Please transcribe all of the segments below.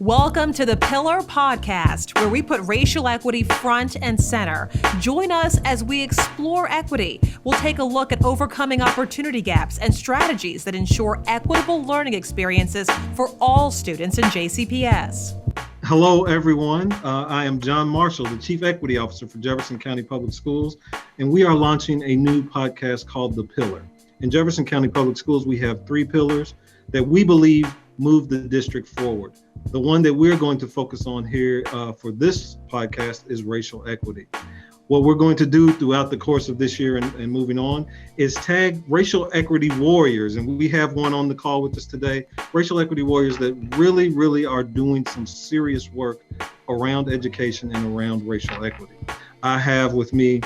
Welcome to the Pillar Podcast, where we put racial equity front and center. Join us as we explore equity. We'll take a look at overcoming opportunity gaps and strategies that ensure equitable learning experiences for all students in JCPS. Hello, everyone. I am John Marshall, the Chief Equity Officer for Jefferson County Public Schools, and we are launching a new podcast called The Pillar. In Jefferson County Public Schools, we have three pillars that we believe move the district forward. The one that we're going to focus on here for this podcast is racial equity. What we're going to do throughout the course of this year and moving on is tag racial equity warriors. And we have one on the call with us today, racial equity warriors that really are doing some serious work around education and around racial equity. I have with me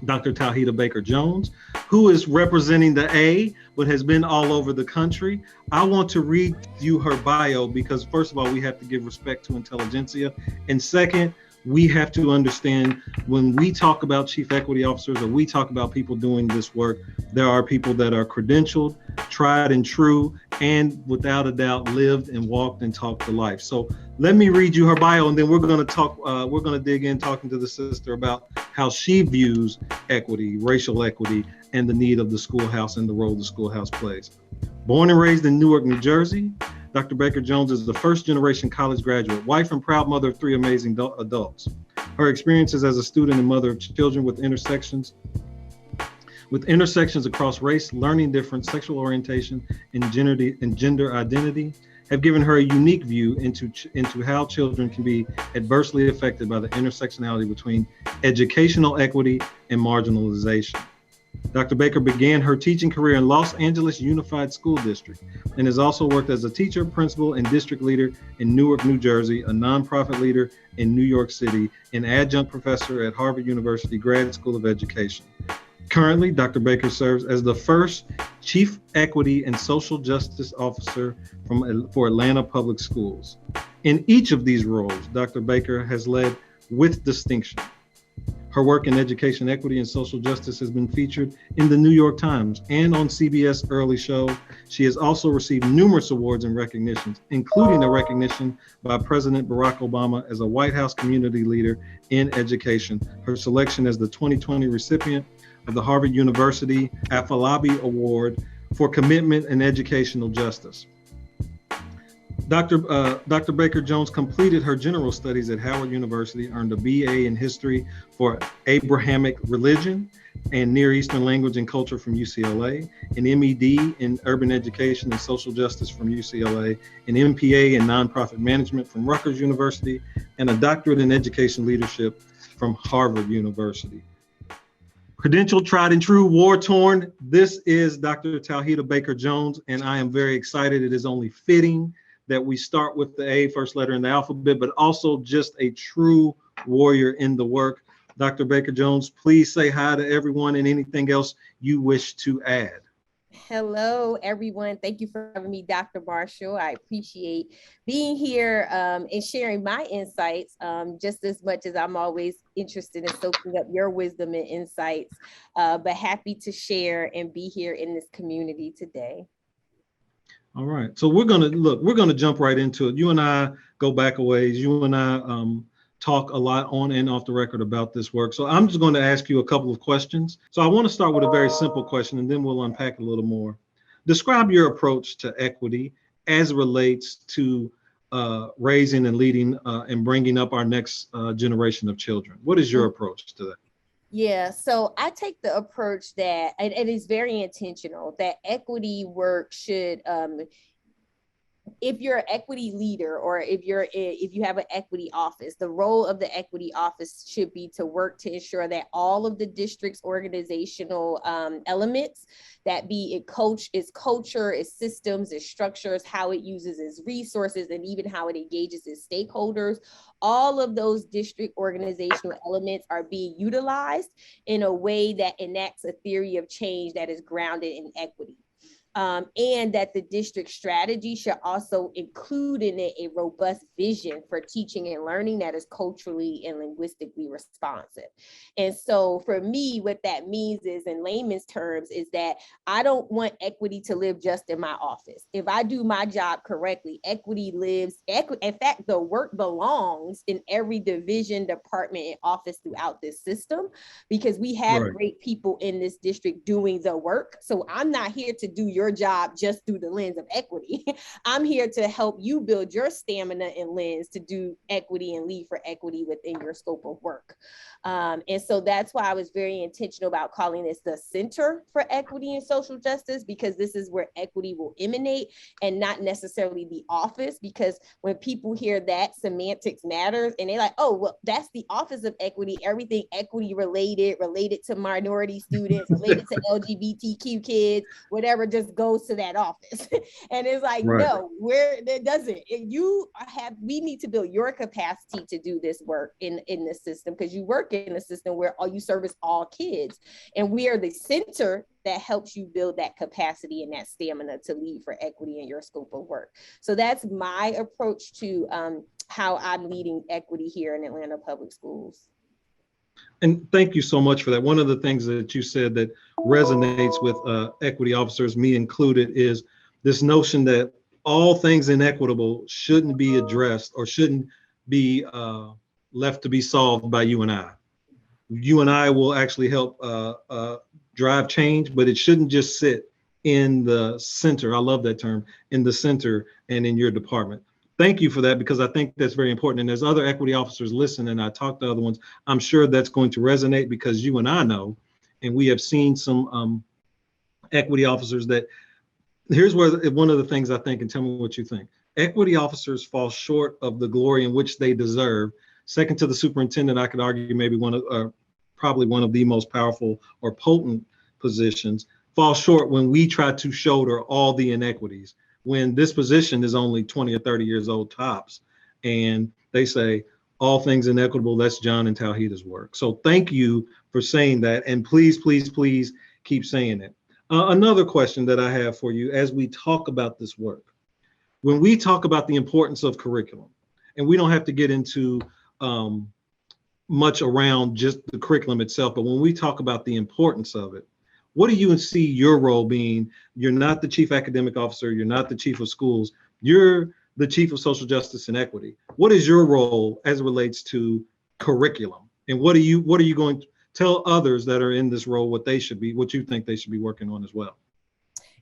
Dr. Tauheedah Baker-Jones, who is representing the A, but has been all over the country. I want to read you her bio because first of all, we have to give respect to intelligentsia. And second, we have to understand when we talk about chief equity officers or we talk about people doing this work, there are people that are credentialed, tried and true, and without a doubt lived and walked and talked the life. So let me read you her bio, and then we're going to talk. We're going to dig in talking to the sister about how she views equity, racial equity, and the need of the schoolhouse and the role the schoolhouse plays. Born and raised in Newark, New Jersey, Dr. Baker-Jones is the first generation college graduate, wife and proud mother of three amazing adults. Her experiences as a student and mother of children with intersections across race, learning difference, sexual orientation, and gender identity have given her a unique view into how children can be adversely affected by the intersectionality between educational equity and marginalization. Dr. Baker began her teaching career in Los Angeles Unified School District and has also worked as a teacher, principal, and district leader in Newark, New Jersey, a nonprofit leader in New York City, an adjunct professor at Harvard University Grad School of Education. Currently, Dr. Baker serves as the first Chief Equity and Social Justice Officer for Atlanta Public Schools. In each of these roles, Dr. Baker has led with distinction. Her work in education equity and social justice has been featured in the New York Times and on CBS Early Show. She has also received numerous awards and recognitions, including a recognition by President Barack Obama as a White House community leader in education. Her selection as the 2020 recipient of the Harvard University Afalabi Award for Commitment in Educational Justice. Dr. Baker-Jones completed her general studies at Howard University, earned a BA in History for Abrahamic Religion and Near Eastern Language and Culture from UCLA, an MED in Urban Education and Social Justice from UCLA, an MPA in Nonprofit Management from Rutgers University, and a doctorate in Education Leadership from Harvard University. Credentialed, tried and true, war-torn. This is Dr. Tauheedah Baker-Jones, and I am very excited. It is only fitting that we start with the A, first letter in the alphabet, but also just a true warrior in the work. Dr. Baker-Jones, please say hi to everyone and anything else you wish to add. Hello, everyone. Thank you for having me, Dr. Marshall. I appreciate being here and sharing my insights just as much as I'm always interested in soaking up your wisdom and insights, but happy to share and be here in this community today. All right, so we're gonna jump right into it. You and I go back a ways. You and I talk a lot on and off the record about this work. So I'm just going to ask you a couple of questions. So I want to start with a very simple question, and then we'll unpack a little more. Describe your approach to equity as it relates to raising and leading and bringing up our next generation of children. What is your approach to that? Yeah, so I take the approach that it is very intentional, that equity work should, if you're an equity leader or if you have an equity office, the role of the equity office should be to work to ensure that all of the district's organizational elements, that be its culture, its systems, its structures, how it uses its resources, and even how it engages its stakeholders, all of those district organizational elements are being utilized in a way that enacts a theory of change that is grounded in equity. and that the district strategy should also include in it a robust vision for teaching and learning that is culturally and linguistically responsive. And so for me, what that means is, in layman's terms, is that I don't want equity to live just in my office. If I do my job correctly, equity lives, in fact, the work belongs in every division, department, and office throughout this system, because we have great people in this district doing the work. So I'm not here to do your job just through the lens of equity. I'm here to help you build your stamina and lens to do equity and lead for equity within your scope of work. And so that's why I was very intentional about calling this the Center for Equity and Social Justice, because this is where equity will emanate and not necessarily the office. Because when people hear that, semantics matters, and they're like, oh, well, that's the Office of Equity, everything equity related to minority students, related to LGBTQ kids, whatever, just goes to that office. And it's like, no, where it doesn't. We need to build your capacity to do this work in the system, because you work in a system where you service all kids, and we are the center that helps you build that capacity and that stamina to lead for equity in your scope of work. So that's my approach to how I'm leading equity here in Atlanta Public Schools. And thank you so much for that. One of the things that you said that resonates with equity officers, me included, is this notion that all things inequitable shouldn't be addressed or shouldn't be left to be solved by you and I. You and I will actually help drive change, but it shouldn't just sit in the center. I love that term, in the center and in your department. Thank you for that, because I think that's very important. And as other equity officers listen and I talk to other ones, I'm sure that's going to resonate, because you and I know, and we have seen some equity officers that, here's where one of the things I think, and tell me what you think. Equity officers fall short of the glory in which they deserve. Second to the superintendent, I could argue maybe probably one of the most powerful or potent positions, fall short when we try to shoulder all the inequities, when this position is only 20 or 30 years old tops. And they say, all things inequitable, that's John and Tauheedah's work. So thank you for saying that. And please, please, please keep saying it. Another question that I have for you as we talk about this work, when we talk about the importance of curriculum, and we don't have to get into much around just the curriculum itself, but when we talk about the importance of it, what do you see your role being? You're not the chief academic officer, you're not the chief of schools, you're the chief of social justice and equity. What is your role as it relates to curriculum? And what are you going to tell others that are in this role what you think they should be working on as well?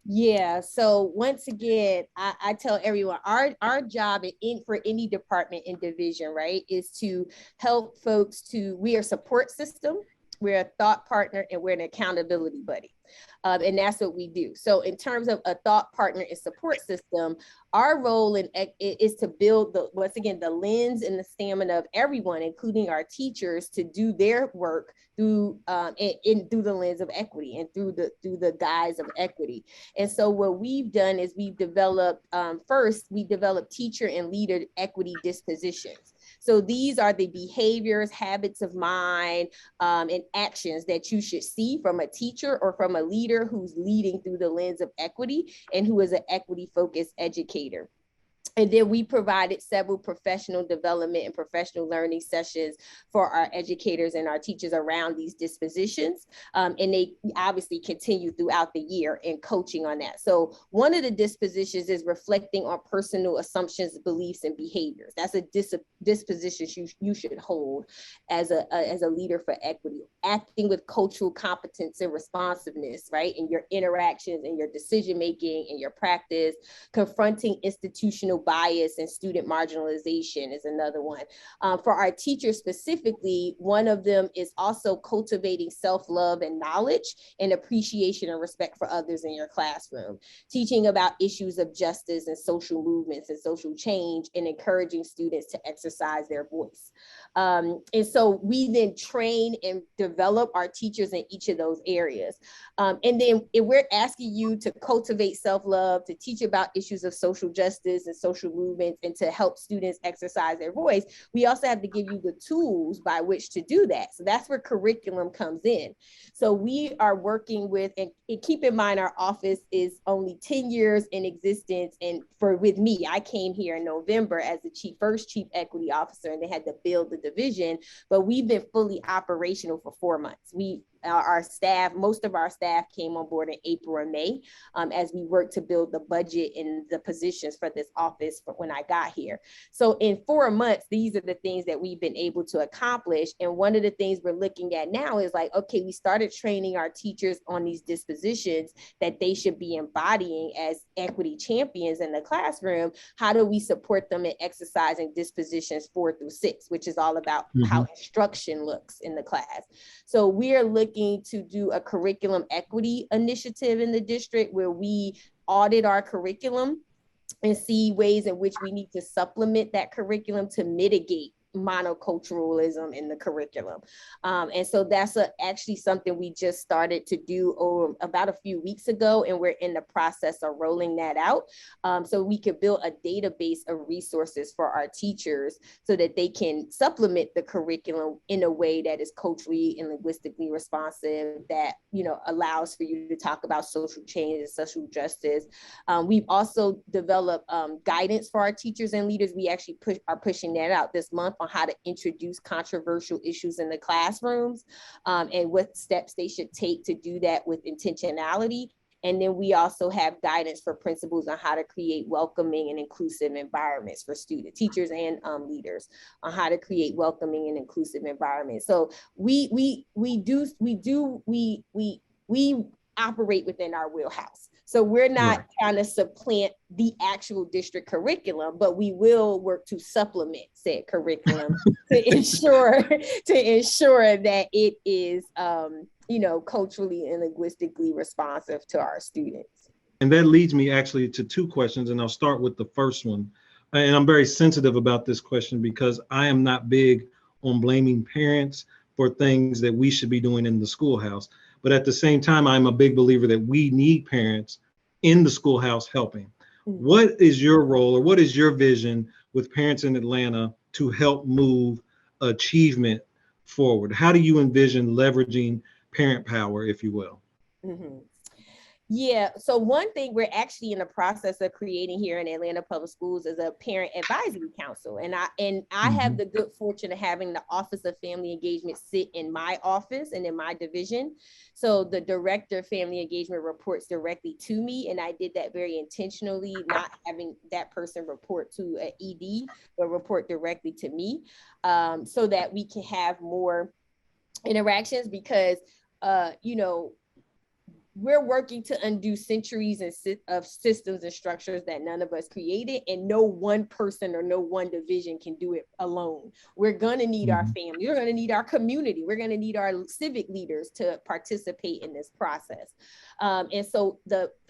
Yeah, so once again, I tell everyone, our job for any department and division, right, is to help folks we are a support system, we're a thought partner, and we're an accountability buddy. And that's what we do. So in terms of a thought partner and support system, our role is to build once again, the lens and the stamina of everyone, including our teachers, to do their work through the lens of equity and through the guise of equity. And so what we've done is we've developed, teacher and leader equity dispositions. So these are the behaviors, habits of mind, and actions that you should see from a teacher or from a leader who's leading through the lens of equity and who is an equity-focused educator. And then we provided several professional development and professional learning sessions for our educators and our teachers around these dispositions. And they obviously continue throughout the year in coaching on that. So one of the dispositions is reflecting on personal assumptions, beliefs, and behaviors. That's a disposition you should hold as a leader for equity. Acting with cultural competence and responsiveness, right? In your interactions and your decision-making and your practice. Confronting institutional bias and student marginalization is another one. For our teachers specifically, one of them is also cultivating self-love and knowledge and appreciation and respect for others in your classroom. Teaching about issues of justice and social movements and social change, and encouraging students to exercise their voice. And so we then train and develop our teachers in each of those areas. And then if we're asking you to cultivate self-love, to teach about issues of social justice and social social movements and to help students exercise their voice, we also have to give you the tools by which to do that. So that's where curriculum comes in. So we are working with, and keep in mind, our office is only 10 years in existence. And with me, I came here in November as the first chief equity officer, and they had to build the division, but we've been fully operational for 4 months. Our staff, most of our staff came on board in April and May as we worked to build the budget and the positions for this office when I got here. So in 4 months, these are the things that we've been able to accomplish. And one of the things we're looking at now is like, okay, we started training our teachers on these dispositions that they should be embodying as equity champions in the classroom. How do we support them in exercising dispositions 4 through 6, which is all about how instruction looks in the class. So we are looking to do a curriculum equity initiative in the district where we audit our curriculum and see ways in which we need to supplement that curriculum to mitigate monoculturalism in the curriculum. And so that's actually something we just started to do about a few weeks ago, and we're in the process of rolling that out so we could build a database of resources for our teachers so that they can supplement the curriculum in a way that is culturally and linguistically responsive, that, you know, allows for you to talk about social change and social justice. We've also developed guidance for our teachers and leaders. We actually are pushing that out this month on how to introduce controversial issues in the classrooms and what steps they should take to do that with intentionality. And then we also have guidance for principals on how to create welcoming and inclusive environments for students, teachers, and leaders on how to create welcoming and inclusive environments. So we operate within our wheelhouse. So we're not trying to supplant the actual district curriculum, but we will work to supplement said curriculum to ensure that it is, culturally and linguistically responsive to our students. And that leads me actually to 2 questions, and I'll start with the first one. And I'm very sensitive about this question because I am not big on blaming parents for things that we should be doing in the schoolhouse. But at the same time, I'm a big believer that we need parents in the schoolhouse helping. What is your role, or what is your vision with parents in Atlanta to help move achievement forward? How do you envision leveraging parent power, if you will? Yeah, so one thing we're actually in the process of creating here in Atlanta Public Schools is a parent advisory council. And I have the good fortune of having the Office of Family Engagement sit in my office and in my division. So the director of family engagement reports directly to me. And I did that very intentionally, not having that person report to an ED, but report directly to me so that we can have more interactions because, we're working to undo centuries of systems and structures that none of us created, and no one person or no one division can do it alone. We're going to need our family. We're going to need our community. We're going to need our civic leaders to participate in this process. And so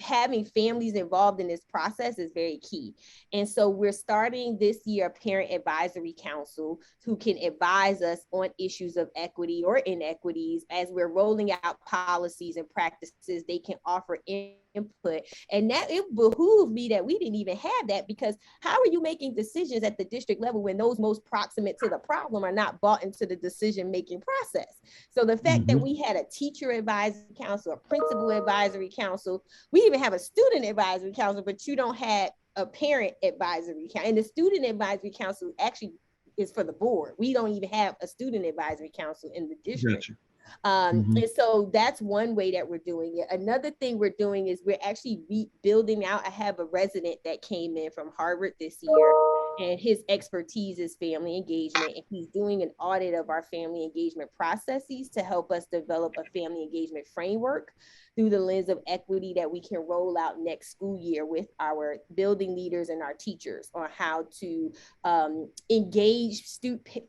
having families involved in this process is very key. And so we're starting this year a parent advisory council who can advise us on issues of equity or inequities as we're rolling out policies and practices. They can offer input, and that it behooves me that we didn't even have that, because how are you making decisions at the district level when those most proximate to the problem are not brought into the decision-making process? So the fact that we had a teacher advisory council, a principal advisory council, we even have a student advisory council, but you don't have a parent advisory council. And the student advisory council actually is for the board. We don't even have a student advisory council in the district. Gotcha. And so that's one way that we're doing it. Another thing we're doing is we're actually building out. I have a resident that came in from Harvard this year, and his expertise is family engagement. And he's doing an audit of our family engagement processes to help us develop a family engagement framework through the lens of equity that we can roll out next school year with our building leaders and our teachers on how to engage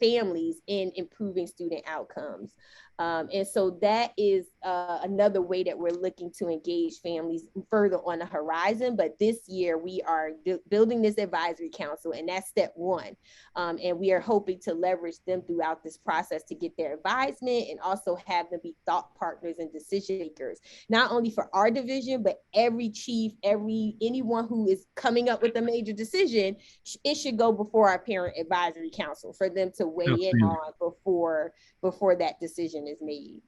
families in improving student outcomes. And so that is another way that we're looking to engage families further on the horizon. But this year we are building this advisory council, and that that's step one. And we are hoping to leverage them throughout this process to get their advisement and also have them be thought partners and decision makers, not only for our division, but every chief, anyone who is coming up with a major decision, it should go before our parent advisory council for them to weigh in on before that decision is made.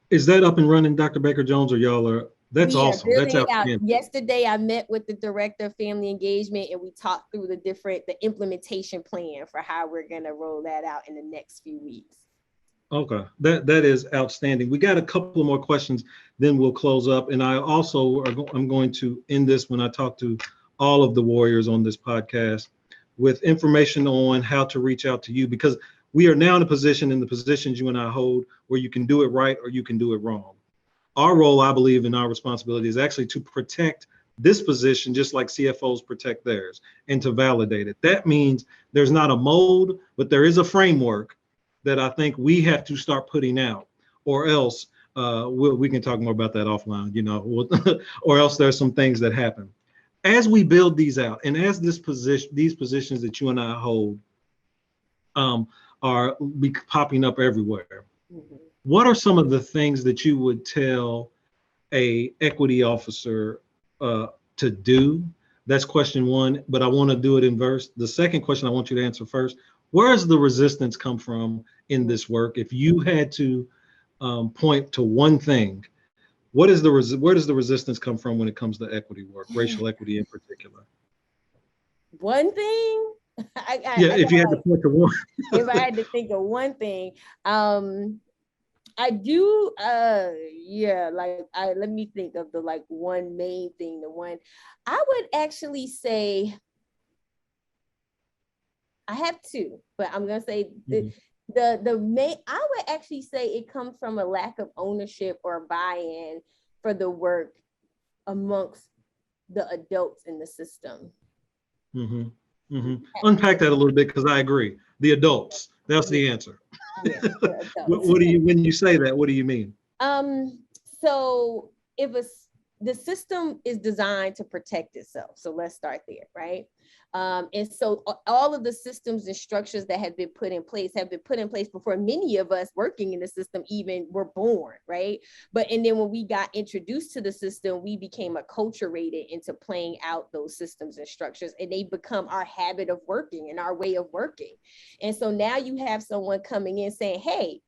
Is that up and running, Dr. Baker Jones, or y'all are? That's awesome. That's outstanding. Yesterday, I met with the director of family engagement, and we talked through the implementation plan for how we're going to roll that out in the next few weeks. Okay, that is outstanding. We got a couple of more questions, then we'll close up. And I also I'm going to end this when I talk to all of the warriors on this podcast with information on how to reach out to you, because we are now in the positions you and I hold, where you can do it right or you can do it wrong. Our role, I believe, and our responsibility is actually to protect this position, just like CFOs protect theirs, and to validate it. That means there's not a mold, but there is a framework that I think we have to start putting out, or else we can talk more about that offline, or else there's some things that happen. As we build these out, and as these positions that you and I hold are popping up everywhere, mm-hmm. What are some of the things that you would tell a equity officer to do? That's question one, but I want to do it in verse. The second question I want you to answer first: where does the resistance come from in this work? If you had to point to one thing, where does the resistance come from when it comes to equity work, racial equity in particular? One thing? If you had to point to one. If I had to think of one thing, I do, let me think of the one main thing. I would actually say, I have two, but I'm gonna say the main. I would actually say it comes from a lack of ownership or buy-in for the work amongst the adults in the system. Mm-hmm. Mm-hmm. Unpack that a little bit, because I agree. The adults. That's the answer. Yeah, What do you, when you say that, what do you mean? So the system is designed to protect itself. So let's start there, right? And so all of the systems and structures that have been put in place before many of us working in the system even were born, right? And then when we got introduced to the system, we became acculturated into playing out those systems and structures, and they become our habit of working and our way of working. And so now you have someone coming in saying, hey,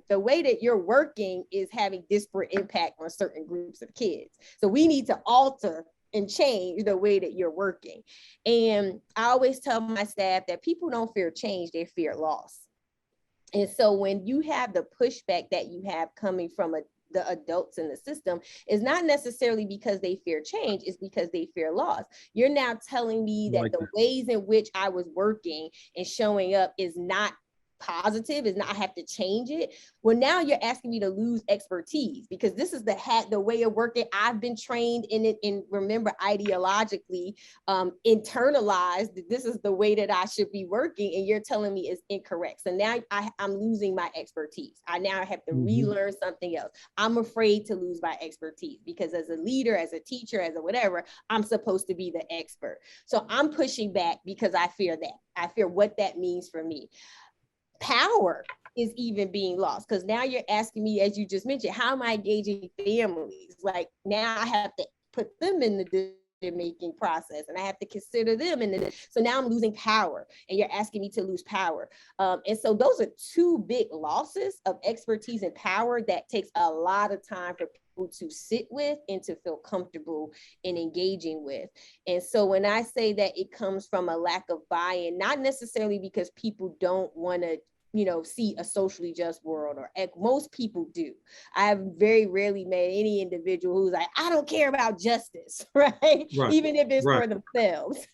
the way that you're working is having disparate impact on certain groups of kids. So we need to alter and change the way that you're working. And I always tell my staff that people don't fear change, they fear loss. And so when you have the pushback that you have coming from the adults in the system, is not necessarily because they fear change, it's because they fear loss. You're now telling me that the ways in which I was working and showing up is not positive, is not, I have to change it. Well, now you're asking me to lose expertise, because this is the way of working. I've been trained in it, and remember, ideologically internalized that this is the way that I should be working, and you're telling me it's incorrect. So now I'm losing my expertise. I now have to relearn something else. I'm afraid to lose my expertise, because as a leader, as a teacher, as a whatever, I'm supposed to be the expert. So I'm pushing back because I fear that. I fear what that means for me. Power is even being lost, because now you're asking me, as you just mentioned, how am I engaging families? Like, now I have to put them in the decision-making process, and I have to consider them so now I'm losing power, and you're asking me to lose power. And so those are two big losses of expertise and power that takes a lot of time for people to sit with and to feel comfortable in engaging with. And so when I say that it comes from a lack of buy-in, not necessarily because people don't want to see a socially just world, or most people do. I have very rarely met any individual who's like, I don't care about justice, right? Even if it's for themselves.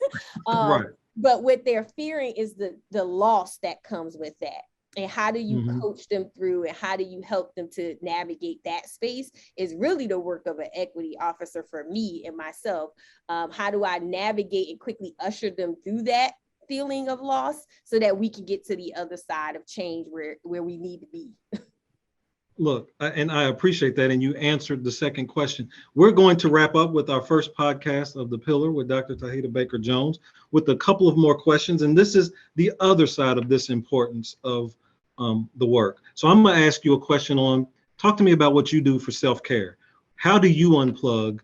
But what they're fearing is the loss that comes with that. And how do you coach them through, and how do you help them to navigate that space is really the work of an equity officer for me and myself. How do I navigate and quickly usher them through that feeling of loss so that we can get to the other side of change where we need to be? Look, and I appreciate that. And you answered the second question. We're going to wrap up with our first podcast of The Pillar with Dr. Tauheedah Baker-Jones with a couple of more questions. And this is the other side of this importance of the work. So I'm going to ask you a question on, talk to me about what you do for self-care. How do you unplug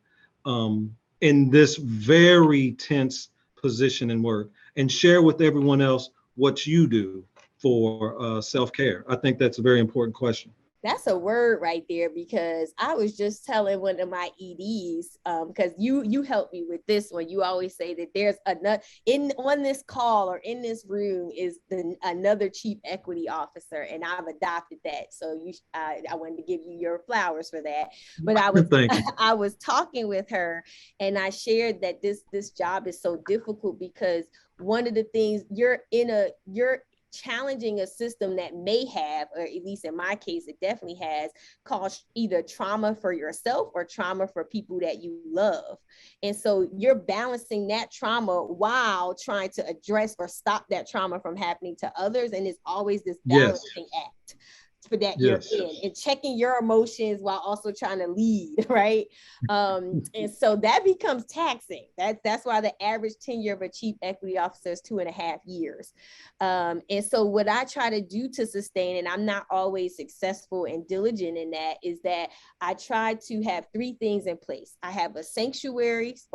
in this very tense position in work, and share with everyone else what you do for self-care? I think that's a very important question. That's a word right there, because I was just telling one of my EDs, because you helped me with this one. You always say that there's another on this call or in this room is another chief equity officer, and I've adopted that. So I wanted to give you your flowers for that. But I was talking with her, and I shared that this job is so difficult because one of the things you're challenging a system that may have, or at least in my case, it definitely has caused either trauma for yourself or trauma for people that you love. And so you're balancing that trauma while trying to address or stop that trauma from happening to others. And it's always this balancing act for that you're in, and checking your emotions while also trying to lead, right? And so that becomes taxing. That's why the average tenure of a chief equity officer is 2.5 years. And so what I try to do to sustain, and I'm not always successful and diligent in that, is that I try to have 3 things in place. I have a sanctuaries,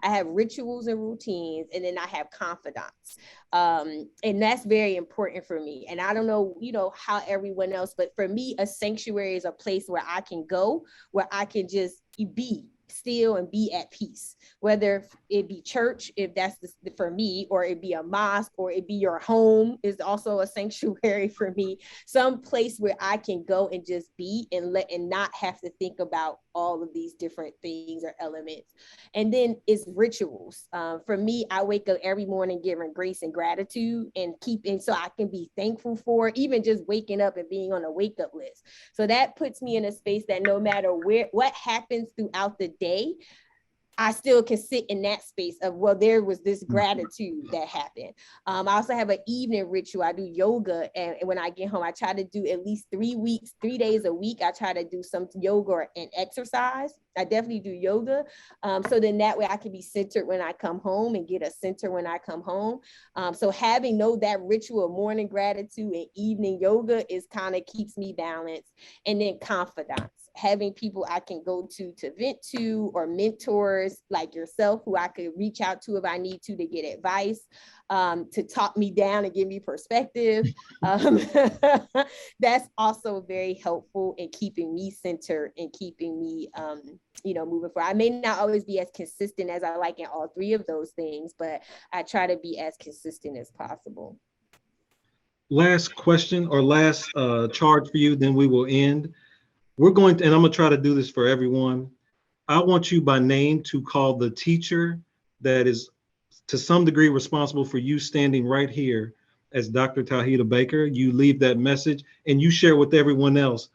I have rituals and routines, and then I have confidants. And that's very important for me. And I don't know, how everyone else, but for me, a sanctuary is a place where I can go, where I can just be still and be at peace, whether it be church, if that's for me, or it be a mosque, or it be your home is also a sanctuary for me. Some place where I can go and just be and not have to think about all of these different things or elements. And then it's rituals. For me, I wake up every morning giving grace and gratitude and keeping, so I can be thankful for even just waking up and being on a wake up list. So that puts me in a space that no matter what happens throughout the day, I still can sit in that space of, well, there was this gratitude that happened. I also have an evening ritual. I do yoga. And when I get home, I try to do at least 3 days a week. I try to do some yoga and exercise. I definitely do yoga. So then that way I can be centered when I come home and get a center when I come home. So having that ritual of morning gratitude and evening yoga is kind of keeps me balanced. And then confidence, having people I can go to vent to, or mentors like yourself who I could reach out to if I need to get advice, to talk me down and give me perspective. That's also very helpful in keeping me centered and keeping me, moving forward. I may not always be as consistent as I like in all 3 of those things, but I try to be as consistent as possible. Last question or last charge for you, then we will end. We're going to, and I'm going to try to do this for everyone. I want you by name to call the teacher that is to some degree responsible for you standing right here as Dr. Tauheedah Baker. You leave that message and you share with everyone else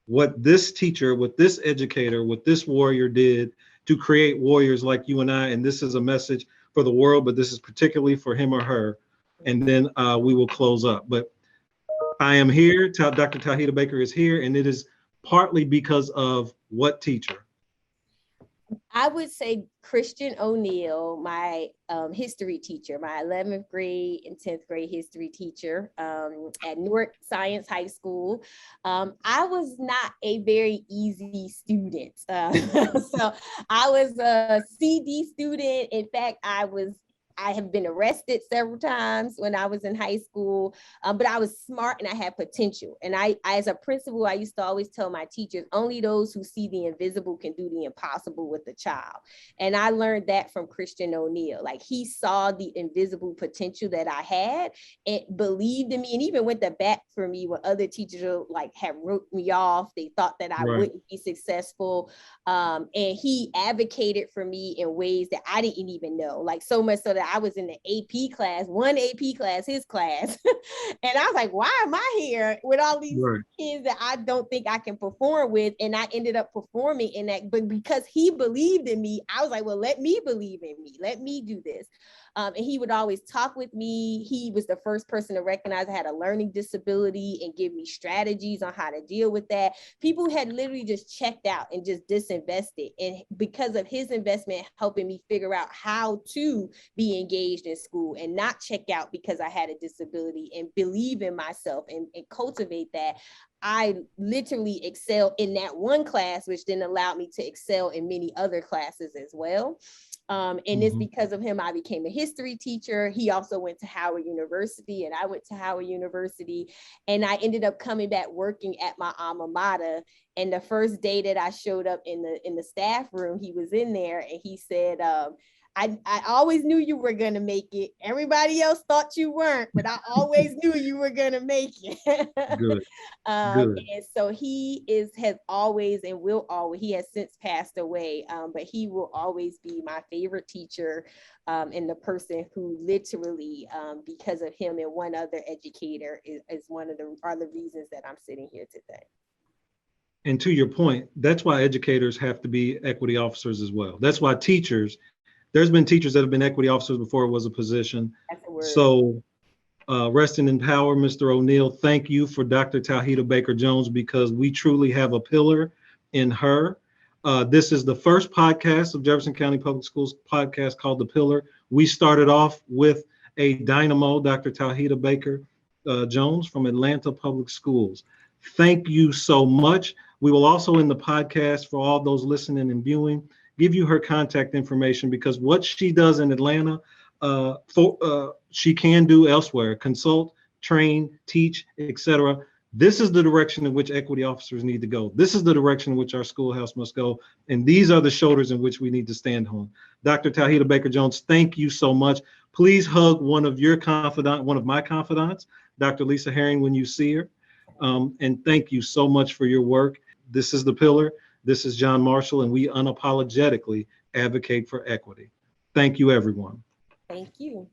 what this teacher, what this educator, what this warrior did to create warriors like you and I. And this is a message for the world, but this is particularly for him or her. And then we will close up. But I am here, Dr. Tauheedah Baker is here, and it is partly because of what teacher? I would say Christian O'Neill, my history teacher, my 11th grade and 10th grade history teacher at Newark Science High School. I was not a very easy student. So I was a CD student. In fact, I have been arrested several times when I was in high school, but I was smart and I had potential. And I, as a principal, I used to always tell my teachers, only those who see the invisible can do the impossible with a child. And I learned that from Christian O'Neill. Like, he saw the invisible potential that I had and believed in me, and even went to bat for me when other teachers had wrote me off. They thought that I wouldn't be successful. And he advocated for me in ways that I didn't even know, like so much so that I was in the AP class, his class. And I was like, why am I here with all these kids that I don't think I can perform with? And I ended up performing in that, but because he believed in me, I was like, well, let me believe in me. Let me do this. And he would always talk with me. He was the first person to recognize I had a learning disability and give me strategies on how to deal with that. People had literally just checked out and just disinvested. And because of his investment, helping me figure out how to be engaged in school and not check out because I had a disability, and believe in myself and cultivate that, I literally excelled in that one class, which then allowed me to excel in many other classes as well. And it's because of him I became a history teacher. He also went to Howard University, and I went to Howard University, and I ended up coming back working at my alma mater. And the first day that I showed up in the staff room, he was in there, and he said, I always knew you were going to make it. Everybody else thought you weren't, but I always knew you were going to make it. Good. And so has always and will always, he has since passed away, but he will always be my favorite teacher, and the person who literally, because of him and one other educator, is are the reasons that I'm sitting here today. And to your point, that's why educators have to be equity officers as well. That's why there's been teachers that have been equity officers before it was a position. That's a word. So resting in power, Mr. O'Neill, thank you for Dr. Tauheedah Baker-Jones, because we truly have a pillar in her. This is the first podcast of Jefferson County Public Schools podcast called The Pillar. We started off with a dynamo, Dr. Tauheedah Baker-Jones from Atlanta Public Schools. Thank you so much. We will also, in the podcast, for all those listening and viewing, give you her contact information, because what she does in Atlanta, she can do elsewhere: consult, train, teach, etc. This is the direction in which equity officers need to go. This is the direction in which our schoolhouse must go. And these are the shoulders in which we need to stand on. Dr. Tauheedah Baker-Jones, thank you so much. Please hug one of my confidants, Dr. Lisa Herring, when you see her. And thank you so much for your work. This is The Pillar. This is John Marshall, and we unapologetically advocate for equity. Thank you, everyone. Thank you.